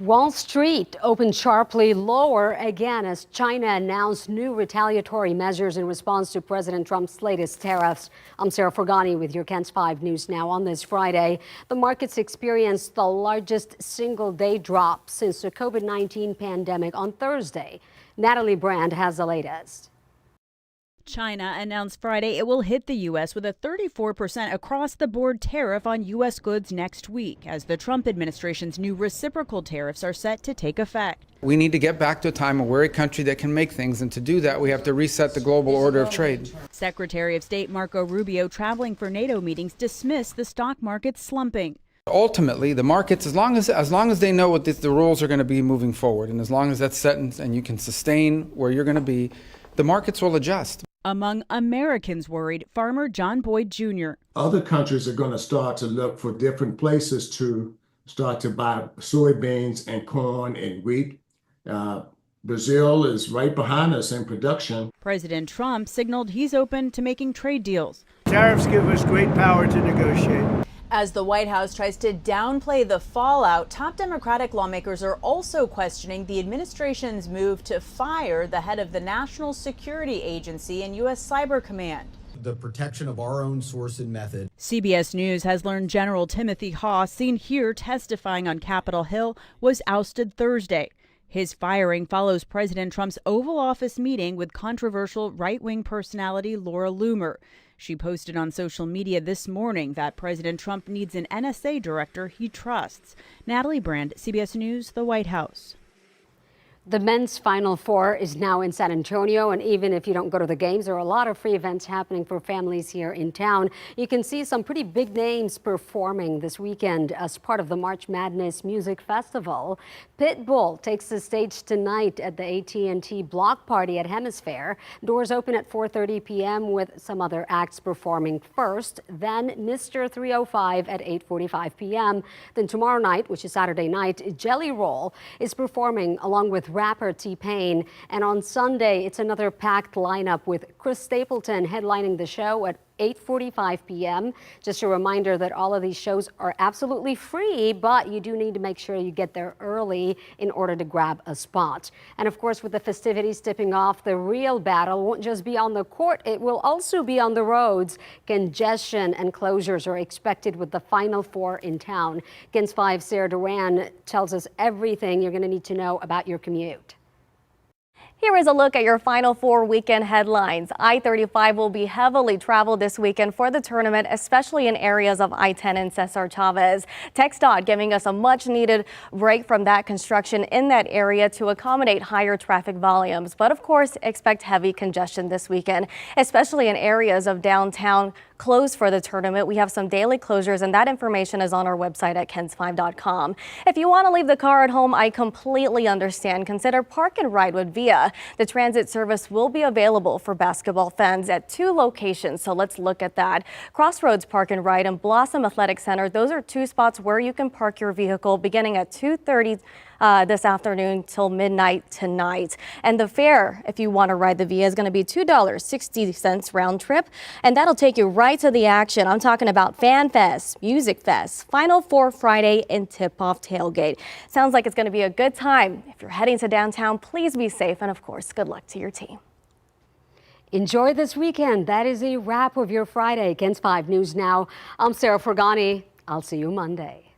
Wall Street opened sharply lower again as China announced new retaliatory measures in response to President Trump's latest tariffs. I'm Sarah Forgany with your KENS 5 News Now. On this Friday, the markets experienced the largest single-day drop since the COVID-19 pandemic on Thursday. Natalie Brand has the latest. China announced Friday it will hit the U.S. with a 34% across-the-board tariff on U.S. goods next week, as the Trump administration's new reciprocal tariffs are set to take effect. We need to get back to a time where we're a country that can make things, and to do that, we have to reset the global order of trade. Secretary of State Marco Rubio, traveling for NATO meetings, dismissed the stock market slumping. Ultimately, the markets, as long as they know what the rules are going to be moving forward, and as long as that's set and you can sustain where you're going to be, the markets will adjust. Among Americans worried, farmer John Boyd Jr. Other countries are going to start to look for different places to start to buy soybeans and corn and wheat. Brazil is right behind us in production. President Trump signaled he's open to making trade deals. Tariffs give us great power to negotiate. As the White House tries to downplay the fallout, top Democratic lawmakers are also questioning the administration's move to fire the head of the National Security Agency and U.S. Cyber Command. The protection of our own source and method. CBS News has learned General Timothy Haas, seen here testifying on Capitol Hill, was ousted Thursday. His firing follows President Trump's Oval Office meeting with controversial right-wing personality Laura Loomer. She posted on social media this morning that President Trump needs an NSA director he trusts. Natalie Brand, CBS News, the White House. The men's Final Four is now in San Antonio, and even if you don't go to the games, there are a lot of free events happening for families here in town. You can see some pretty big names performing this weekend as part of the March Madness Music Festival. Pitbull takes the stage tonight at the AT&T Block Party at Hemisphere. Doors open at 4:30 p.m. with some other acts performing first, then Mr. 305 at 8:45 p.m. Then tomorrow night, which is Saturday night, Jelly Roll is performing along with rapper T-Pain. And on Sunday, it's another packed lineup with Chris Stapleton headlining the show at 8:45 p.m. Just a reminder that all of these shows are absolutely free, but you do need to make sure you get there early in order to grab a spot. And of course, with the festivities tipping off, the real battle won't just be on the court, it will also be on the roads. Congestion and closures are expected with the Final Four in town. KENS 5 Sarah Duran tells us everything you're going to need to know about your commute. Here is a look at your Final Four weekend headlines. I-35 will be heavily traveled this weekend for the tournament, especially in areas of I-10 and Cesar Chavez. TxDOT giving us a much needed break from that construction in that area to accommodate higher traffic volumes. But of course, expect heavy congestion this weekend, especially in areas of downtown closed for the tournament. We have some daily closures, and that information is on our website at kens5.com. If you want to leave the car at home, I completely understand. Consider Park and Ride with Via. The transit service will be available for basketball fans at 2 locations, so let's look at that. Crossroads Park and Ride and Blossom Athletic Center, those are 2 spots where you can park your vehicle beginning at 2:30 this afternoon till midnight tonight. And the fare, if you want to ride the Via, is going to be $2.60 round trip, and that'll take you right to the action. I'm talking about Fan Fest, Music Fest, Final Four Friday, and Tip-Off Tailgate. Sounds like it's going to be a good time. If you're heading to downtown, please be safe, and of course, good luck to your team. Enjoy this weekend. That is a wrap of your Friday. KENS 5 News Now. I'm Sarah Forgany. I'll see you Monday.